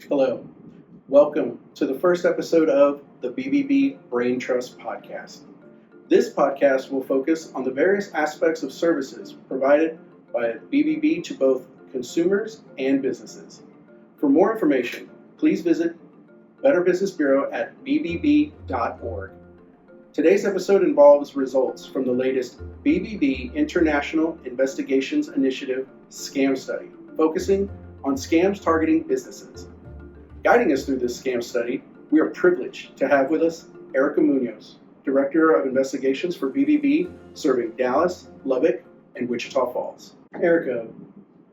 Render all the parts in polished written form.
Hello. Welcome to the first episode of the BBB BrainTrust podcast. This podcast will focus on the various aspects of services provided by BBB to both consumers and businesses. For more information, please visit Better Business Bureau at bbb.org. Today's episode involves results from the latest BBB International Investigations Initiative Scam Study, focusing on scams targeting businesses. Guiding us through this scam study, we are privileged to have with us Erica Munoz, Director of Investigations for BBB, serving Dallas, Lubbock, and Wichita Falls. Erica,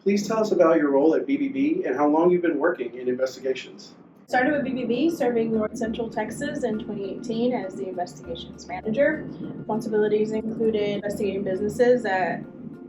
please tell us about your role at BBB and how long you've been working in investigations. Started with BBB, serving North Central Texas in 2018 as the investigations manager. Responsibilities included investigating businesses that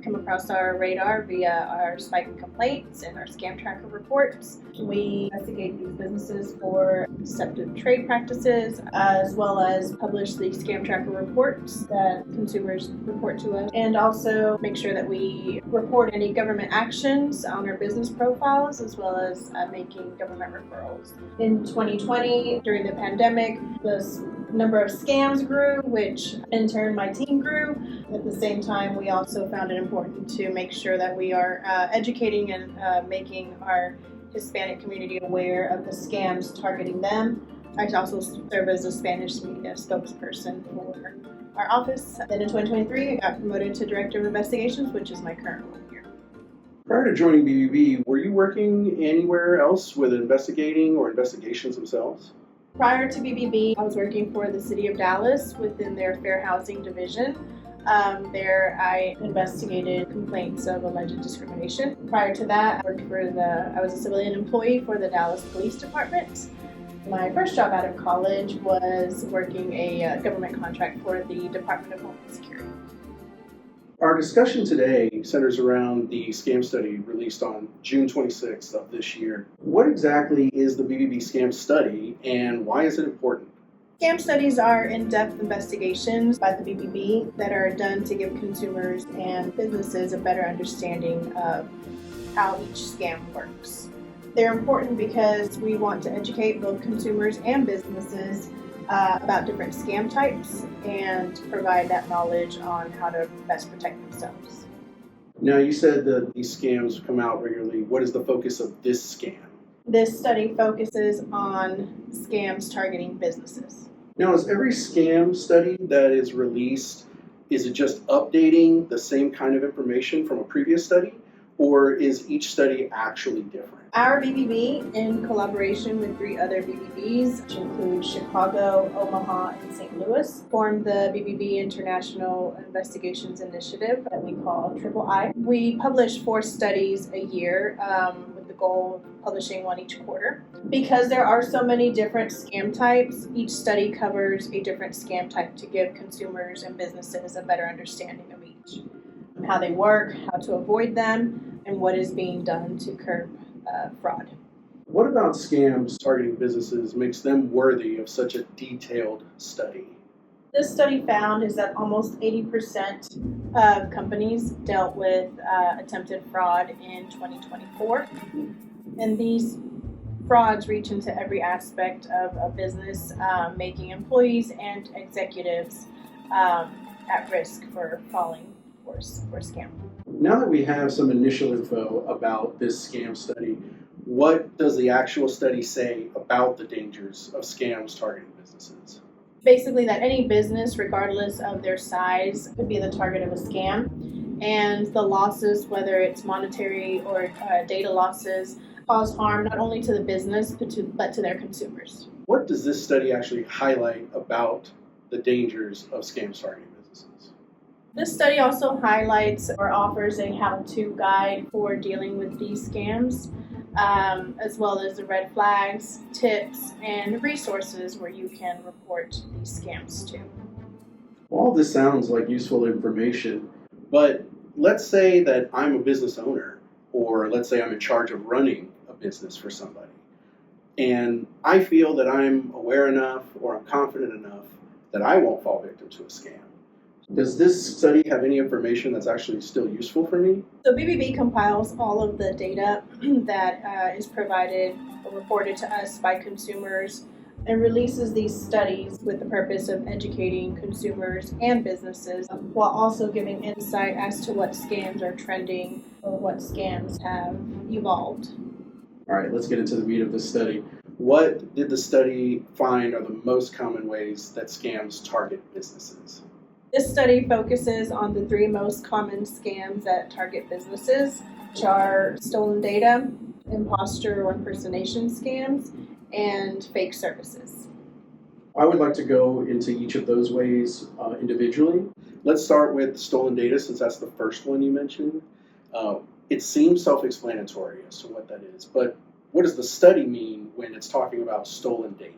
come across our radar via our spike in complaints and our scam tracker reports. We investigate these businesses for deceptive trade practices, as well as publish the scam tracker reports that consumers report to us, and also make sure that we report any government actions on our business profiles, as well as making government referrals. In 2020, during the pandemic, the number of scams grew, which in turn my team grew. At the same time, we also found it important to make sure that we are educating and making our Hispanic community aware of the scams targeting them. I also serve as a Spanish media spokesperson for our office. Then in 2023, I got promoted to Director of Investigations, which is my current role here. Prior to joining BBB, were you working anywhere else with investigating or investigations themselves? Prior to BBB, I was working for the City of Dallas within their Fair Housing Division. There I investigated complaints of alleged discrimination. Prior to that, I was a civilian employee for the Dallas Police Department. My first job out of college was working a government contract for the Department of Homeland Security. Our discussion today centers around the scam study released on June 26th of this year. What exactly is the BBB Scam Study and why is it important? Scam studies are in-depth investigations by the BBB that are done to give consumers and businesses a better understanding of how each scam works. They're important because we want to educate both consumers and businesses about different scam types and provide that knowledge on how to best protect themselves. Now, you said that these scams come out regularly. What is the focus of this scam? This study focuses on scams targeting businesses. Now, is every scam study that is released, is it just updating the same kind of information from a previous study, or is each study actually different? Our BBB, in collaboration with 3 other BBBs, which include Chicago, Omaha, and St. Louis, formed the BBB International Investigations Initiative that we call III. We publish 4 studies a year with the goal of publishing 1 each quarter. Because there are so many different scam types, each study covers a different scam type to give consumers and businesses a better understanding of each. How they work, how to avoid them, and what is being done to curb fraud. What about scams targeting businesses makes them worthy of such a detailed study? This study found is that almost 80% of companies dealt with attempted fraud in 2024. And these frauds reach into every aspect of a business, making employees and executives at risk for falling for scam. Now that we have some initial info about this scam study, what does the actual study say about the dangers of scams targeting businesses? Basically, that any business, regardless of their size, could be the target of a scam, and the losses, whether it's monetary or data losses, cause harm not only to the business but to their consumers. What does this study actually highlight about the dangers of scams targeting businesses? This study also highlights or offers a how-to guide for dealing with these scams, as well as the red flags, tips, and resources where you can report these scams to. All this sounds like useful information, but let's say that I'm a business owner, or let's say I'm in charge of running a business for somebody, and I feel that I'm aware enough or I'm confident enough that I won't fall victim to a scam. Does this study have any information that's actually still useful for me? So BBB compiles all of the data that is provided or reported to us by consumers and releases these studies with the purpose of educating consumers and businesses while also giving insight as to what scams are trending or what scams have evolved. All right, let's get into the meat of this study. What did the study find are the most common ways that scams target businesses? This study focuses on the 3 most common scams that target businesses, which are stolen data, imposter or impersonation scams, and fake services. I would like to go into each of those ways individually. Let's start with stolen data, since that's the first one you mentioned. It seems self-explanatory as to what that is, but what does the study mean when it's talking about stolen data?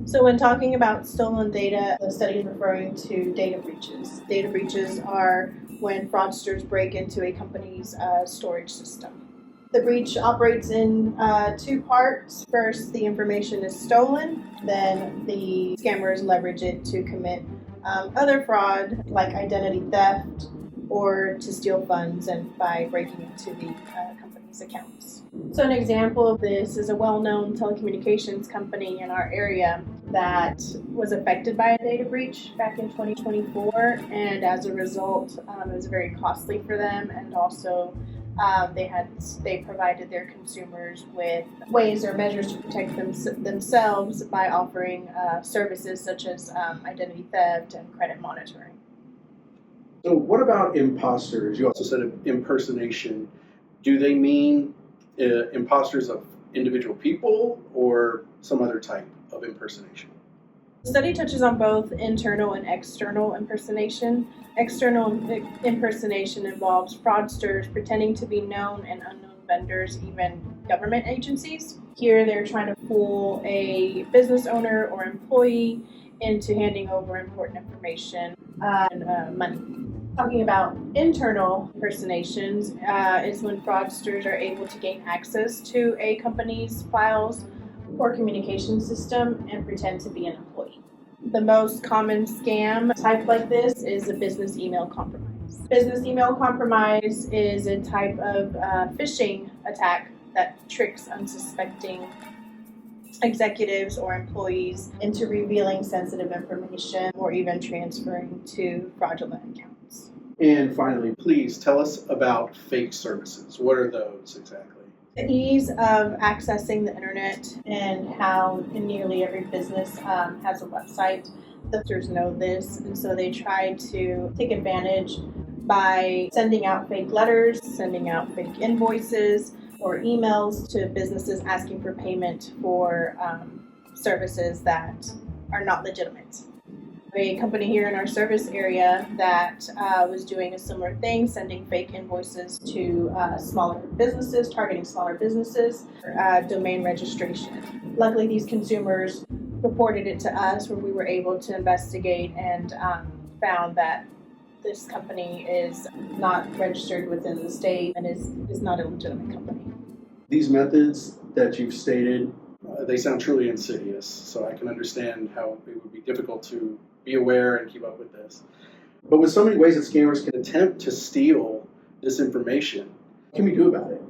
So when talking about stolen data, the study is referring to data breaches. Data breaches are when fraudsters break into a company's storage system. The breach operates in 2 parts. First, the information is stolen, then the scammers leverage it to commit other fraud like identity theft or to steal funds and by breaking into the company's accounts. So an example of this is a well-known telecommunications company in our area that was affected by a data breach back in 2024, and as a result, it was very costly for them, and also they provided their consumers with ways or measures to protect themselves by offering services such as identity theft and credit monitoring. So what about imposters? You also said impersonation. Do they mean imposters of individual people or some other type of impersonation? The study touches on both internal and external impersonation. External impersonation involves fraudsters pretending to be known and unknown vendors, even government agencies. Here they're trying to fool a business owner or employee into handing over important information and money. Talking about internal impersonations is when fraudsters are able to gain access to a company's files or communication system and pretend to be an employee. The most common scam type like this is a business email compromise. Business email compromise is a type of phishing attack that tricks unsuspecting executives or employees into revealing sensitive information or even transferring to fraudulent accounts. And finally, please tell us about fake services. What are those exactly? The ease of accessing the internet and how nearly every business has a website. The users know this, and so they try to take advantage by sending out fake letters, sending out fake invoices, or emails to businesses asking for payment for services that are not legitimate. A company here in our service area that was doing a similar thing, sending fake invoices to smaller businesses, targeting smaller businesses for domain registration. Luckily, these consumers reported it to us, where we were able to investigate and found that this company is not registered within the state and is not a legitimate company. These methods that you've stated, they sound truly insidious, so I can understand how it would be difficult to be aware and keep up with this. But with so many ways that scammers can attempt to steal this information, what can we do about it?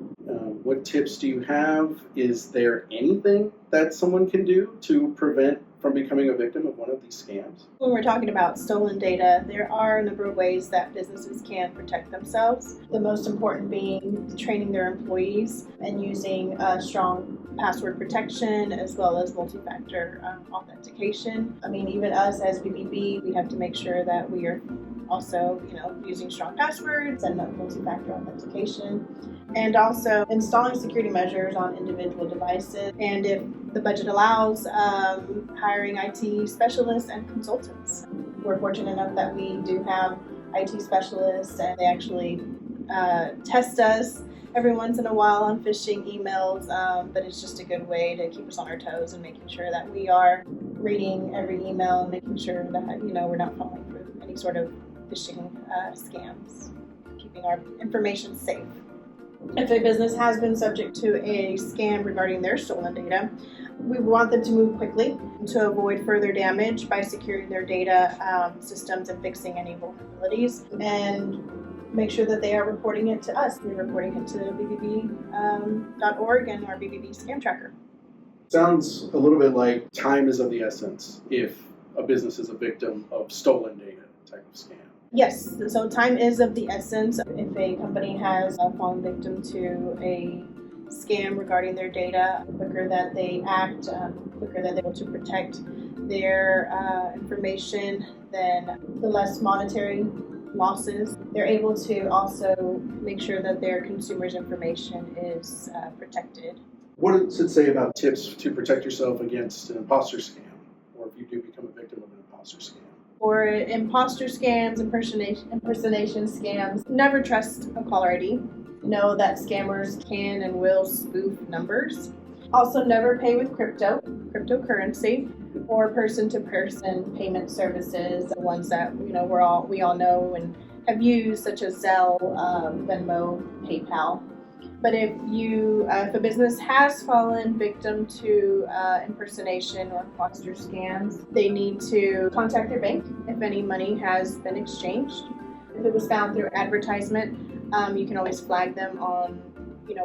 What tips do you have? Is there anything that someone can do to prevent from becoming a victim of one of these scams? When we're talking about stolen data, there are a number of ways that businesses can protect themselves. The most important being training their employees and using strong password protection as well as multi-factor authentication. I mean, even us as BBB, we have to make sure that we are also, using strong passwords and multi-factor authentication, and also installing security measures on individual devices, and if the budget allows, hiring IT specialists and consultants. We're fortunate enough that we do have IT specialists, and they actually test us every once in a while on phishing emails, but it's just a good way to keep us on our toes and making sure that we are reading every email and making sure that we're not falling for any sort of phishing scams, keeping our information safe. If a business has been subject to a scam regarding their stolen data, We want them to move quickly to avoid further damage by securing their data systems and fixing any vulnerabilities, and make sure that they are reporting it to us. They're reporting it to BBB.org and our BBB Scam Tracker. Sounds a little bit like time is of the essence if a business is a victim of stolen data type of scam. Yes, so time is of the essence. If a company has fallen victim to a scam regarding their data, the quicker that they act, quicker that they're able to protect their information, then the less monetary losses. They're able to also make sure that their consumers' information is protected. What does it say about tips to protect yourself against an imposter scam, or if you do become a victim of an imposter scam? For imposter scams, impersonation scams, never trust a caller ID. Know that scammers can and will spoof numbers. Also, never pay with cryptocurrency, or person-to-person payment services, the ones that we all know and have used, such as Zelle, Venmo, PayPal. But if a business has fallen victim to impersonation or imposter scams, they need to contact their bank if any money has been exchanged. If it was found through advertisement, you can always flag them on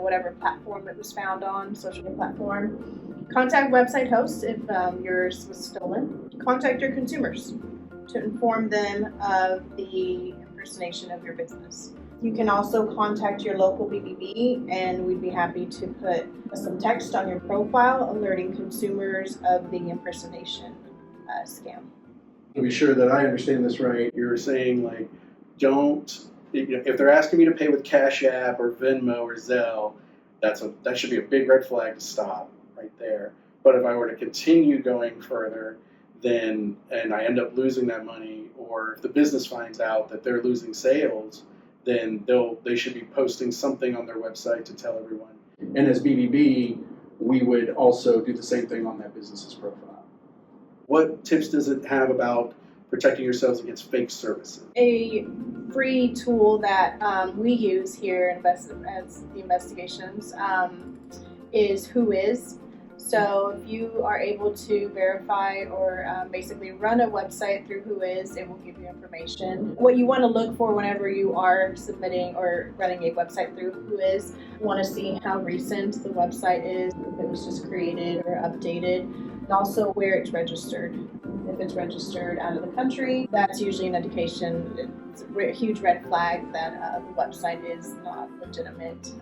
whatever platform it was found on, social media platform. Contact website hosts if yours was stolen. Contact your consumers to inform them of the impersonation of your business. You can also contact your local BBB, and we'd be happy to put some text on your profile alerting consumers of the impersonation scam. To be sure that I understand this right, you're saying if they're asking me to pay with Cash App or Venmo or Zelle, that should be a big red flag to stop right there. But if I were to continue going further, and I end up losing that money, or if the business finds out that they're losing sales, then they should be posting something on their website to tell everyone. And as BBB, we would also do the same thing on that business's profile. What tips does it have about protecting yourselves against fake services? A free tool that we use here as the investigations is Whois. So if you are able to verify or basically run a website through Whois, it will give you information. What you want to look for whenever you are submitting or running a website through Whois, you want to see how recent the website is, if it was just created or updated, and also where it's registered. If it's registered out of the country, that's usually an indication, it's a huge red flag that the website is not legitimate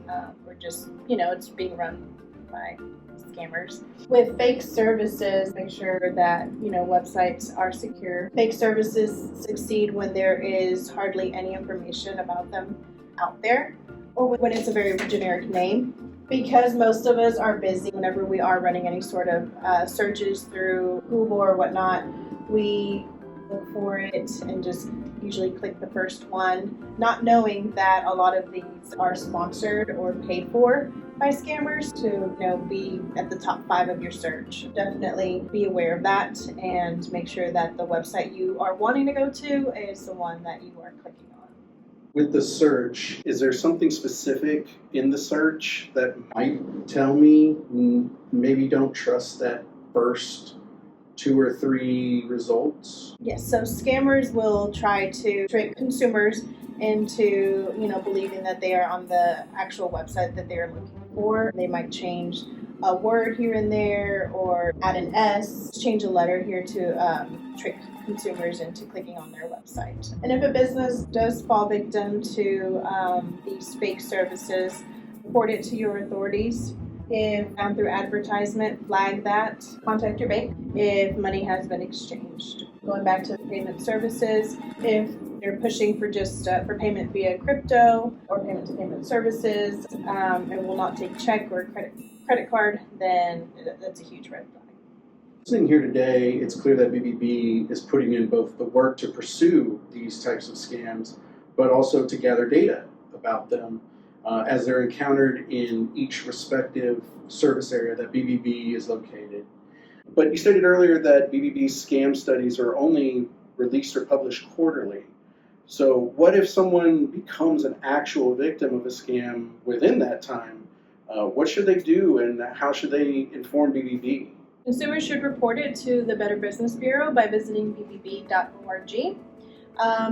or just, it's being run by scammers. With fake services, make sure that websites are secure. Fake services succeed when there is hardly any information about them out there, or when it's a very generic name. Because most of us are busy, whenever we are running any sort of searches through Google or whatnot, we look for it and just usually click the first one, not knowing that a lot of these are sponsored or paid for by scammers to be at the top 5 of your search. Definitely be aware of that and make sure that the website you are wanting to go to is the one that you are clicking on. With the search, is there something specific in the search that might tell me maybe don't trust that first 2 or 3 results? Yes, so scammers will try to trick consumers into believing that they are on the actual website that they are looking for. They might change a word here and there or add an S, change a letter here to trick consumers into clicking on their website. And if a business does fall victim to these fake services, report it to your authorities. If found through advertisement, flag that. Contact your bank if money has been exchanged. Going back to the payment services, if they're pushing for just for payment via crypto or payment to payment services and will not take check or credit card, then that's a huge red flag. Sitting here today, it's clear that BBB is putting in both the work to pursue these types of scams, but also to gather data about them as they're encountered in each respective service area that BBB is located. But you stated earlier that BBB scam studies are only released or published quarterly. So what if someone becomes an actual victim of a scam within that time? What should they do, and how should they inform BBB? Consumers should report it to the Better Business Bureau by visiting bbb.org.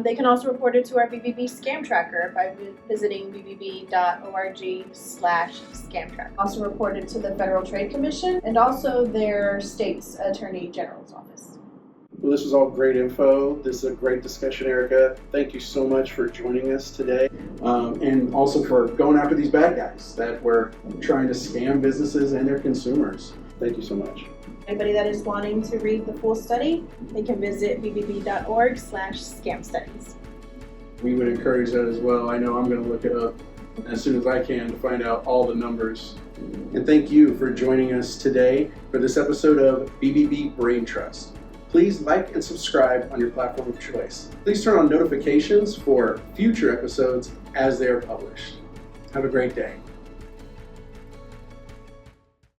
They can also report it to our BBB Scam Tracker by visiting bbb.org/scam tracker. Also report it to the Federal Trade Commission and also their state's Attorney General's office. Well, this was all great info. This is a great discussion, Erica. Thank you so much for joining us today, and also for going after these bad guys that were trying to scam businesses and their consumers. Thank you so much. Anybody that is wanting to read the full study, they can visit bbb.org/scam studies. We would encourage that as well. I know I'm going to look it up as soon as I can to find out all the numbers. And thank you for joining us today for this episode of BBB BrainTrust. Please like and subscribe on your platform of choice. Please turn on notifications for future episodes as they are published. Have a great day.